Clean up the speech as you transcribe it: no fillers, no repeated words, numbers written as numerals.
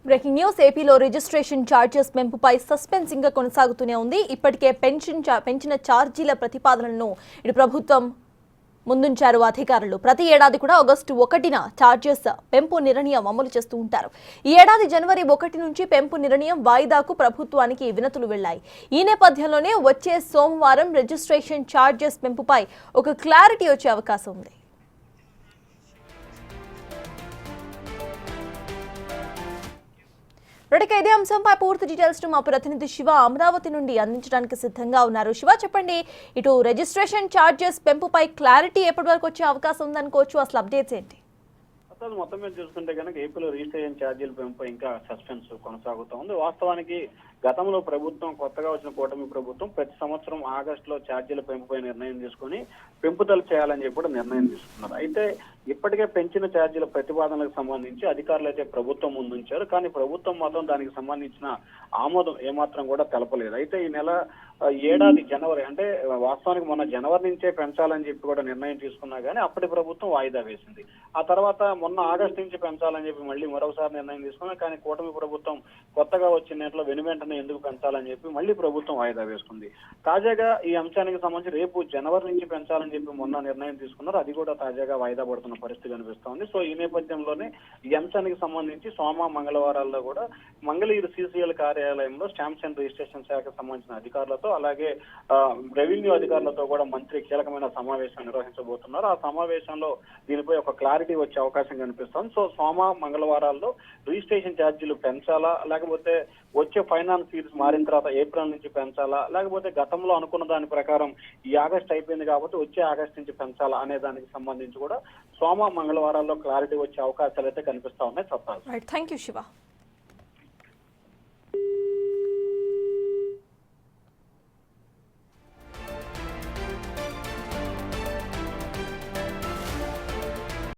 Breaking news ఏపీలో registration charges పెంపుపై సస్పెన్సింగ్ గా కొనసాగుతూనే ఉంది. ఇప్పటికే పెంచిన ఛార్జీల ప్రతిపాదనలను ఇటు ప్రభుత్వం ముందుంచారు అధికారులు. ప్రతి ఏడాది కూడా ఆగస్టు 1న ఛార్జెస్ పెంపు నిర్ణయం అమలు చేస్తూ ఉంటారు. ఈ ఏడాది జనవరి 1 నుంచి పెంపు నిర్ణయం వాయిదాకు ప్రభుత్వానికి వినతులు వెళ్లాయి. ఈ నేపథ్యంలోనే వచ్చే సోమవారం రిజిస్ట్రేషన్ ఛార్జెస్ పెంపుపై ఒక క్లారిటీ వచ్చే అవకాశం ఉంది. ఇదే అంశంపై పూర్తి డీటెయిల్స్ మా ప్రతినిధి శివ అమరావతి నుండి అందించడానికి సిద్ధంగా ఉన్నారు. శివ, చెప్పండి, ఇటు రిజిస్ట్రేషన్ ఛార్జెస్ పెంపుపై క్లారిటీ ఎప్పటి వరకు వచ్చే అవకాశం ఉందనుకోవచ్చు, అసలు అప్డేట్స్ ఏంటి? అసలు మొత్తం మీద చూసుకుంటే కనుక ఏపీలో రిజిస్ట్రేషన్ ఛార్జీల పెంపు ఇంకా సస్పెన్స్ కొనసాగుతూ ఉంది. వాస్తవానికి గతంలో ప్రభుత్వం, కొత్తగా వచ్చిన కూటమి ప్రభుత్వం ప్రతి సంవత్సరం ఆగస్టులో ఛార్జీల పెంపుపై నిర్ణయం తీసుకుని పెంపుదల చేయాలని చెప్పి కూడా నిర్ణయం తీసుకున్నారు. అయితే ఇప్పటికే పెంచిన ఛార్జీల ప్రతిపాదనలకు సంబంధించి అధికారులు అయితే ప్రభుత్వం ముందుంచారు. కానీ ప్రభుత్వం మాత్రం దానికి సంబంధించిన ఆమోదం ఏమాత్రం కూడా తెలపలేదు. అయితే ఈ నెల ఏడాది జనవరి, అంటే వాస్తవానికి మొన్న జనవరి నుంచే పెంచాలని చెప్పి కూడా నిర్ణయం తీసుకున్నా కానీ అప్పటి ప్రభుత్వం వాయిదా వేసింది. ఆ తర్వాత మొన్న ఆగస్టు నుంచి పెంచాలని చెప్పి మళ్ళీ మరొకసారి నిర్ణయం తీసుకున్నా కానీ కూటమి ప్రభుత్వం కొత్తగా వచ్చిన నెలలో వెనువెంటనే ఎందుకు పెంచాలని చెప్పి మళ్ళీ ప్రభుత్వం వాయిదా వేసుకుంది. తాజాగా ఈ అంశానికి సంబంధించి రేపు జనవరి నుంచి పెంచాలని చెప్పి మొన్న నిర్ణయం తీసుకున్నారు. అది కూడా తాజాగా వాయిదా పడుతున్న పరిస్థితి కనిపిస్తోంది. సో ఈ నేపథ్యంలోనే ఈ అంశానికి సంబంధించి సోమ మంగళవారాల్లో కూడా మంగళగిరి సిసిఎల్ కార్యాలయంలో స్టాంప్స్ అండ్ రిజిస్ట్రేషన్ శాఖకు సంబంధించిన అధికారులతో, అలాగే రెవెన్యూ అధికారులతో కూడా మంత్రి కీలకమైన సమావేశం నిర్వహించబోతున్నారు. ఆ సమావేశంలో దీనిపై ఒక క్లారిటీ వచ్చే అవకాశం కనిపిస్తోంది. సో సోమ మంగళవారాల్లో రిజిస్ట్రేషన్ ఛార్జీలు పెంచాలా, లేకపోతే వచ్చే ఫైనాన్స్ ఫీజు మారిన తర్వాత ఏప్రిల్ నుంచి పెంచాలా, లేకపోతే గతంలో అనుకున్న దాని ప్రకారం ఈ ఆగస్ట్ అయిపోయింది కాబట్టి వచ్చే ఆగస్ట్ నుంచి పెంచాలా అనే దానికి సంబంధించి కూడా సోమ మంగళవారాల్లో క్లారిటీ వచ్చే అవకాశాలు అయితే కనిపిస్తా ఉన్నాయి. Thank you Shiva.